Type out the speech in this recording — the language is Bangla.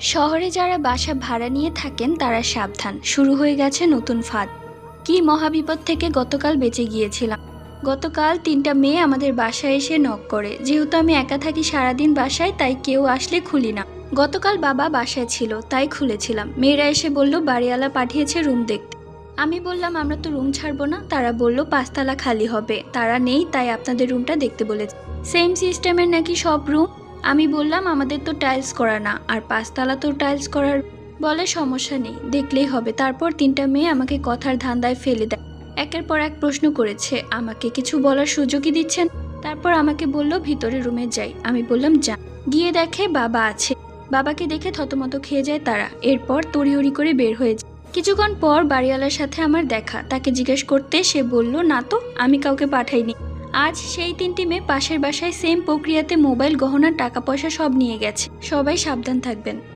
শহরে যারা বাসা ভাড়া নিয়ে থাকেন তারা সাবধান, শুরু হয়ে গেছে নতুন ফাঁদ। কি মহাবিপদ থেকে গতকাল বেঁচে গিয়েছিলাম। গতকাল 3টা মেয়ে আমাদের বাসায় এসে নক করে। যেহেতু আমি একা থাকি সারাদিন বাসায়, তাই কেউ আসলে খুলি না। গতকাল বাবা বাসায় ছিল তাই খুলেছিলাম। মেয়েরা এসে বলল বাড়িওয়ালা পাঠিয়েছে রুম দেখতে। আমি বললাম আমরা তো রুম ছাড়বো না। তারা বলল 5 তলা খালি হবে, তারা নেই, তাই আপনাদের রুমটা দেখতে বলেছে। সেম সিস্টেমের নাকি সব রুম। আমি বললাম আমাদের তো টাইলস করা না, আর 5 তলা তো টাইলস করার। বলে সমস্যা নেই, দেখলেই হবে। তারপর 3টা মেয়ে আমাকে কথার ধান্দায় ফেলে দেয়। একের পর এক প্রশ্ন করেছে, আমাকে কিছু বলার সুযোগই দিচ্ছেন। তারপর আমাকে বলল ভিতরে রুমে যাই। আমি বললাম যা। গিয়ে দেখে বাবা আছে। বাবাকে দেখে থতমত খেয়ে যায় তারা। এরপর তড়িহড়ি করে বের হয়ে যায়। কিছুক্ষণ পর বাড়িওয়ালার সাথে আমার দেখা। তাকে জিজ্ঞেস করতে সে বলল না তো, আমি কাউকে পাঠাইনি। আজ সেই 3টি মেয়ে পাশের বাসায় সেম প্রক্রিয়াতে মোবাইল, গহনা, টাকা পয়সা সব নিয়ে গেছে। সবাই সাবধান থাকবেন।